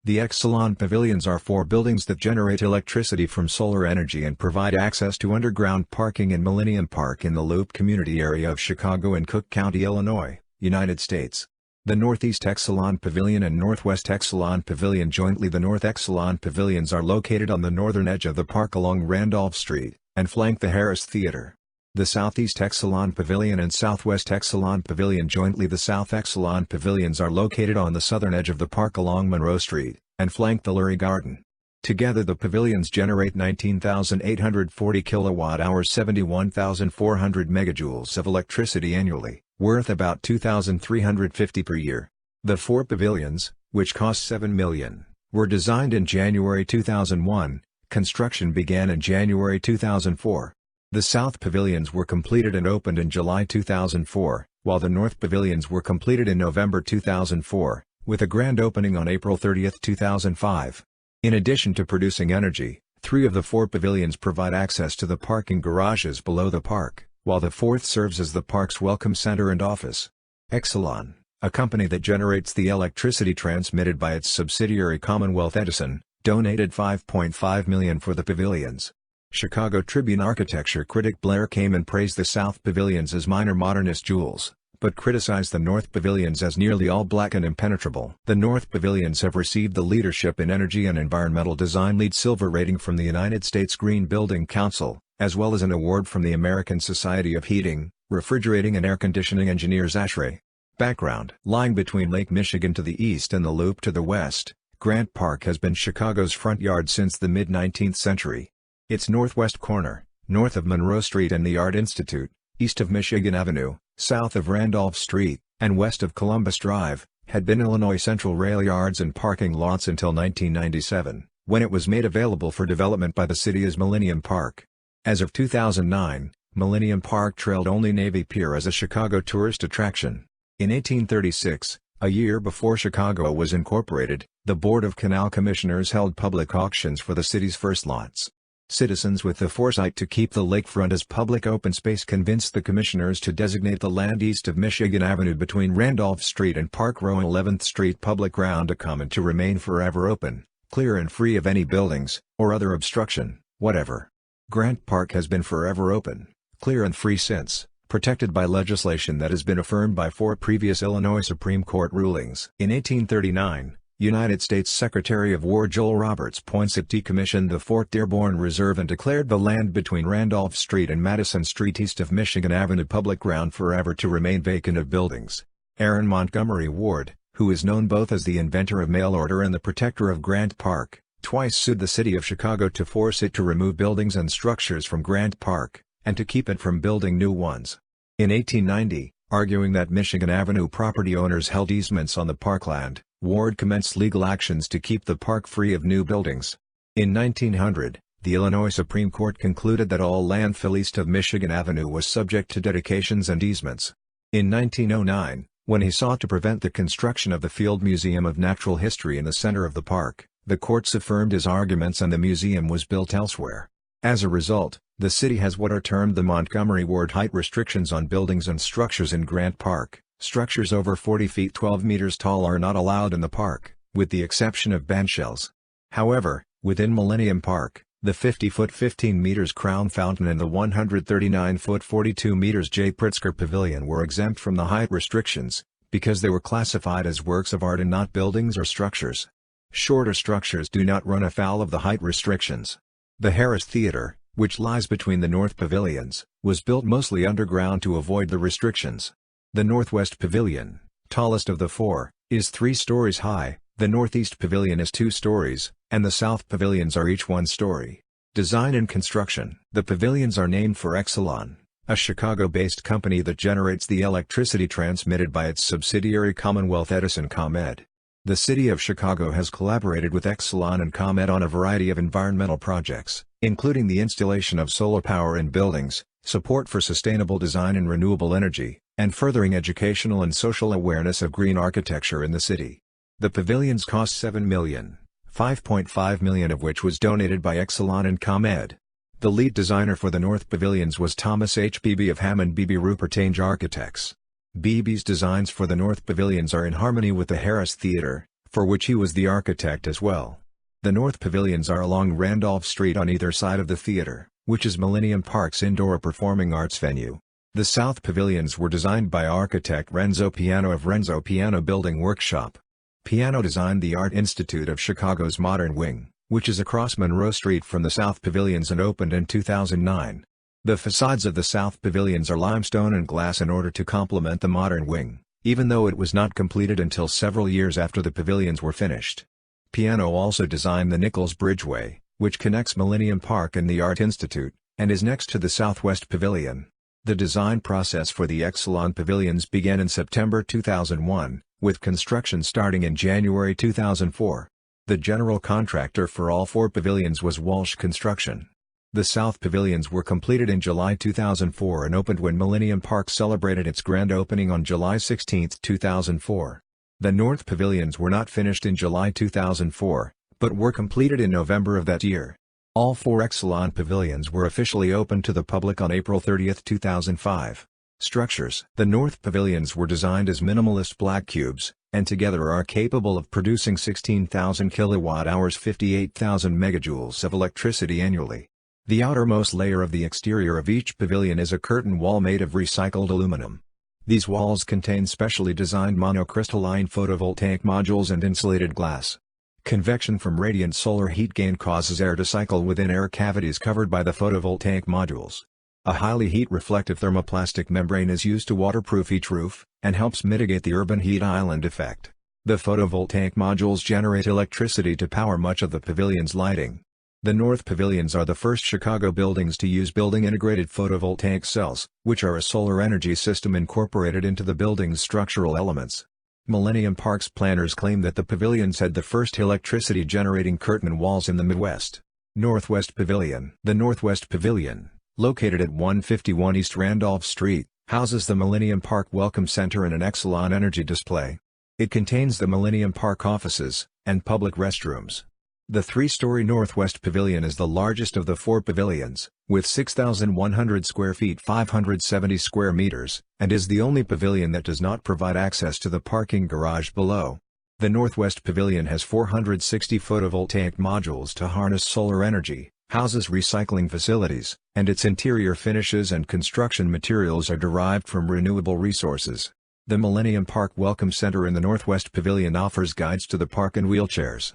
The Exelon Pavilions are 4 buildings that generate electricity from solar energy and provide access to underground parking in Millennium Park in the Loop community area of Chicago in Cook County, Illinois, United States. The Northeast Exelon Pavilion and Northwest Exelon Pavilion jointly. The North Exelon Pavilions are located on the northern edge of the park along Randolph Street, and flank the Harris Theater. The Southeast Exelon Pavilion and Southwest Exelon Pavilion jointly. The South Exelon Pavilions are located on the southern edge of the park along Monroe Street, and flank the Lurie Garden. Together the pavilions generate 19,840 kilowatt-hours 71,400 megajoules of electricity annually, worth about $2,350 per year. The 4 pavilions, which cost $7 million, were designed in January 2001, construction began in January 2004. The South Pavilions were completed and opened in July 2004, while the North Pavilions were completed in November 2004, with a grand opening on April 30, 2005. In addition to producing energy, 3 of the 4 pavilions provide access to the parking garages below the park, while the 4th serves as the park's welcome center and office. Exelon, a company that generates the electricity transmitted by its subsidiary Commonwealth Edison, donated $5.5 million for the pavilions. Chicago Tribune architecture critic Blair Kamen praised the South Pavilions as minor modernist jewels, but criticized the North Pavilions as nearly all black and impenetrable. The North Pavilions have received the Leadership in Energy and Environmental Design LEED Silver rating from the United States Green Building Council, as well as an award from the American Society of Heating, Refrigerating and Air Conditioning Engineers ASHRAE. Background: lying between Lake Michigan to the east and the Loop to the west, Grant Park has been Chicago's front yard since the mid-19th century. Its northwest corner, north of Monroe Street and the Art Institute, east of Michigan Avenue, south of Randolph Street, and west of Columbus Drive, had been Illinois Central rail yards and parking lots until 1997, when it was made available for development by the city as Millennium Park. As of 2009, Millennium Park trailed only Navy Pier as a Chicago tourist attraction. In 1836, a year before Chicago was incorporated, the Board of Canal Commissioners held public auctions for the city's first lots. Citizens with the foresight to keep the lakefront as public open space convinced the commissioners to designate the land east of Michigan Avenue between Randolph Street and Park Row and 11th Street public ground a common to remain forever open, clear and free of any buildings, or other obstruction, whatever. Grant Park has been forever open, clear and free since, protected by legislation that has been affirmed by 4 previous Illinois Supreme Court rulings. In 1839, United States Secretary of War Joel Roberts Poinsett decommissioned the Fort Dearborn Reserve and declared the land between Randolph Street and Madison Street east of Michigan Avenue public ground forever to remain vacant of buildings. Aaron Montgomery Ward, who is known both as the inventor of mail order and the protector of Grant Park, twice sued the city of Chicago to force it to remove buildings and structures from Grant Park, and to keep it from building new ones. In 1890, arguing that Michigan Avenue property owners held easements on the parkland, Ward commenced legal actions to keep the park free of new buildings. In 1900, the Illinois Supreme Court concluded that all landfill east of Michigan Avenue was subject to dedications and easements. In 1909, when he sought to prevent the construction of the Field Museum of Natural History in the center of the park, the courts affirmed his arguments and the museum was built elsewhere. As a result, the city has what are termed the Montgomery Ward height restrictions on buildings and structures in Grant Park. Structures over 40 feet 12 meters tall are not allowed in the park, with the exception of bandshells. However, within Millennium Park, the 50-foot 15 meters Crown Fountain and the 139-foot 42 meters J. Pritzker Pavilion were exempt from the height restrictions, because they were classified as works of art and not buildings or structures. Shorter structures do not run afoul of the height restrictions. The Harris Theater, which lies between the North Pavilions, was built mostly underground to avoid the restrictions. The Northwest Pavilion, tallest of the 4, is 3 stories high, the Northeast Pavilion is 2 stories, and the South Pavilions are each 1 story. Design and construction. The pavilions are named for Exelon, a Chicago-based company that generates the electricity transmitted by its subsidiary Commonwealth Edison ComEd. The city of Chicago has collaborated with Exelon and ComEd on a variety of environmental projects, including the installation of solar power in buildings, support for sustainable design and renewable energy, and furthering educational and social awareness of green architecture in the city. The pavilions cost $7 million, $5.5 million of which was donated by Exelon and ComEd. The lead designer for the North Pavilions was Thomas H. Beebe of Hammond Beebe Rupert Ainge Architects. Beebe's designs for the North Pavilions are in harmony with the Harris Theater, for which he was the architect as well. The North Pavilions are along Randolph Street on either side of the theater, which is Millennium Park's indoor performing arts venue. The South Pavilions were designed by architect Renzo Piano of Renzo Piano Building Workshop. Piano designed the Art Institute of Chicago's Modern Wing, which is across Monroe Street from the South Pavilions and opened in 2009. The facades of the South Pavilions are limestone and glass in order to complement the Modern Wing, even though it was not completed until several years after the pavilions were finished. Piano also designed the Nichols Bridgeway, which connects Millennium Park and the Art Institute, and is next to the Southwest Pavilion. The design process for the Exelon Pavilions began in September 2001, with construction starting in January 2004. The general contractor for all 4 pavilions was Walsh Construction. The South Pavilions were completed in July 2004 and opened when Millennium Park celebrated its grand opening on July 16, 2004. The North Pavilions were not finished in July 2004, but were completed in November of that year. All 4 Exelon Pavilions were officially opened to the public on April 30, 2005. Structures. The North Pavilions were designed as minimalist black cubes, and together are capable of producing 16,000 kilowatt-hours 58,000 megajoules of electricity annually. The outermost layer of the exterior of each pavilion is a curtain wall made of recycled aluminum. These walls contain specially designed monocrystalline photovoltaic modules and insulated glass. Convection from radiant solar heat gain causes air to cycle within air cavities covered by the photovoltaic modules. A highly heat-reflective thermoplastic membrane is used to waterproof each roof, and helps mitigate the urban heat island effect. The photovoltaic modules generate electricity to power much of the pavilion's lighting. The North Pavilions are the first Chicago buildings to use building-integrated photovoltaic cells, which are a solar energy system incorporated into the building's structural elements. Millennium Park's planners claim that the pavilions had the first electricity-generating curtain walls in the Midwest. Northwest Pavilion. The Northwest Pavilion, located at 151 East Randolph Street, houses the Millennium Park Welcome Center and an Exelon Energy display. It contains the Millennium Park offices, and public restrooms. The 3-story Northwest Pavilion is the largest of the 4 pavilions, with 6,100 square feet 570 square meters, and is the only pavilion that does not provide access to the parking garage below. The Northwest Pavilion has 460 photovoltaic modules to harness solar energy, houses recycling facilities, and its interior finishes and construction materials are derived from renewable resources. The Millennium Park Welcome Center in the Northwest Pavilion offers guides to the park and wheelchairs.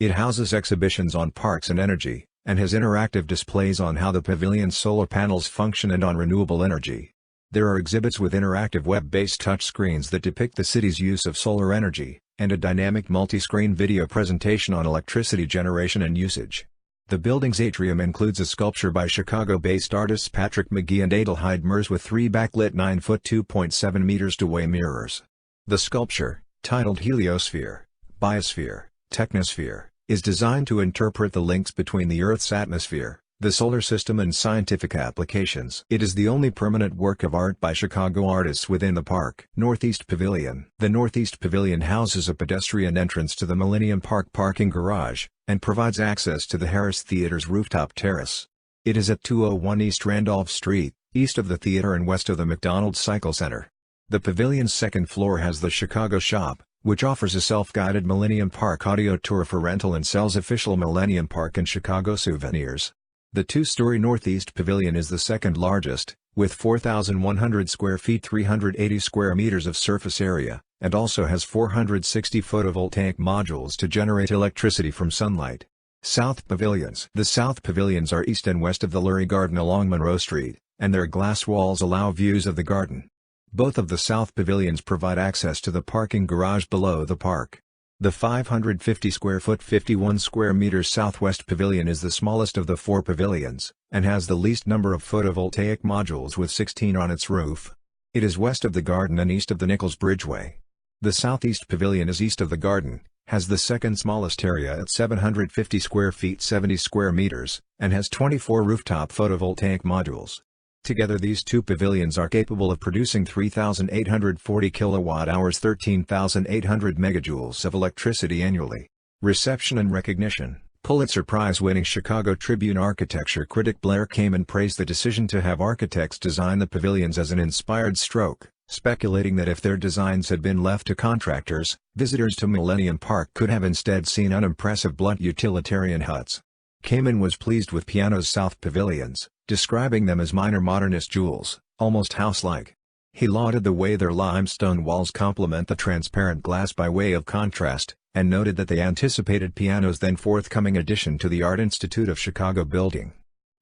It houses exhibitions on parks and energy, and has interactive displays on how the pavilion's solar panels function and on renewable energy. There are exhibits with interactive web-based touchscreens that depict the city's use of solar energy, and a dynamic multi-screen video presentation on electricity generation and usage. The building's atrium includes a sculpture by Chicago-based artists Patrick McGee and Adelheid Mers with 3 backlit 9-foot 2.7 meters two-way mirrors. The sculpture, titled Heliosphere, Biosphere, Technosphere, is designed to interpret the links between the Earth's atmosphere, the solar system and scientific applications. It is the only permanent work of art by Chicago artists within the park. Northeast Pavilion. The Northeast Pavilion houses a pedestrian entrance to the Millennium Park parking garage, and provides access to the Harris Theater's rooftop terrace. It is at 201 East Randolph Street, east of the theater and west of the McDonald's Cycle Center. The pavilion's second floor has the Chicago Shop, which offers a self-guided Millennium Park audio tour for rental and sells official Millennium Park and Chicago souvenirs. The 2-story Northeast Pavilion is the second largest, with 4,100 square feet 380 square meters of surface area, and also has 460 photovoltaic modules to generate electricity from sunlight. South Pavilions. The South Pavilions are east and west of the Lurie Garden along Monroe Street, and their glass walls allow views of the garden. Both of the South Pavilions provide access to the parking garage below the park. The 550 square foot 51 square meters Southwest Pavilion is the smallest of the 4 pavilions, and has the least number of photovoltaic modules with 16 on its roof. It is west of the garden and east of the Nichols Bridgeway. The Southeast Pavilion is east of the garden, has the second smallest area at 750 square feet 70 square meters, and has 24 rooftop photovoltaic modules. Together these 2 pavilions are capable of producing 3,840 kilowatt-hours 13,800 megajoules of electricity annually. Reception and recognition. Pulitzer Prize-winning Chicago Tribune architecture critic Blair Kamin praised the decision to have architects design the pavilions as an inspired stroke, speculating that if their designs had been left to contractors, visitors to Millennium Park could have instead seen unimpressive blunt utilitarian huts. Kamen was pleased with Piano's South Pavilions, describing them as minor modernist jewels, almost house-like. He lauded the way their limestone walls complement the transparent glass by way of contrast, and noted that they anticipated Piano's then forthcoming addition to the Art Institute of Chicago building.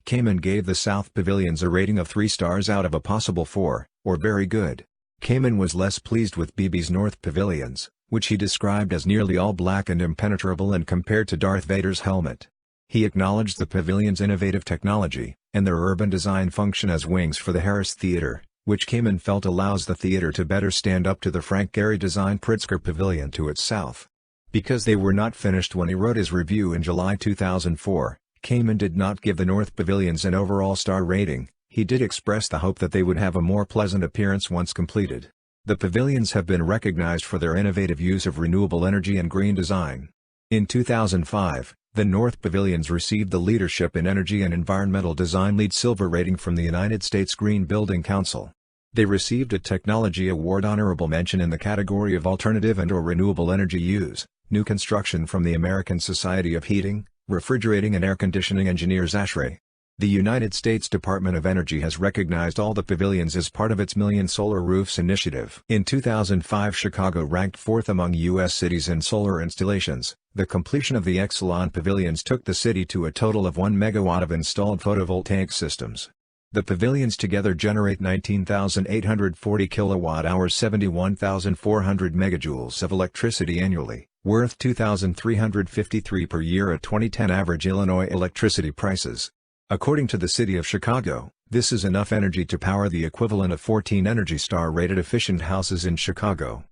Kamen gave the South Pavilions a rating of 3 stars out of a possible 4, or very good. Kamen was less pleased with BB's North Pavilions, which he described as nearly all black and impenetrable and compared to Darth Vader's helmet. He acknowledged the pavilion's innovative technology, and their urban design function as wings for the Harris Theater, which Kamen felt allows the theater to better stand up to the Frank Gehry-designed Pritzker Pavilion to its south. Because they were not finished when he wrote his review in July 2004, Kamen did not give the North Pavilions an overall star rating. He did express the hope that they would have a more pleasant appearance once completed. The pavilions have been recognized for their innovative use of renewable energy and green design. In 2005, the North Pavilions received the Leadership in Energy and Environmental Design LEED Silver rating from the United States Green Building Council. They received a Technology Award honorable mention in the category of Alternative and/or Renewable Energy Use, New Construction from the American Society of Heating, Refrigerating and Air Conditioning Engineers ASHRAE. The United States Department of Energy has recognized all the pavilions as part of its Million Solar Roofs initiative. In 2005, Chicago ranked 4th among U.S. cities in solar installations. The completion of the Exelon Pavilions took the city to a total of 1 megawatt of installed photovoltaic systems. The pavilions together generate 19,840 kilowatt-hours, 71,400 megajoules of electricity annually, worth $2,353 per year at 2010 average Illinois electricity prices. According to the City of Chicago, this is enough energy to power the equivalent of 14 Energy Star rated efficient houses in Chicago.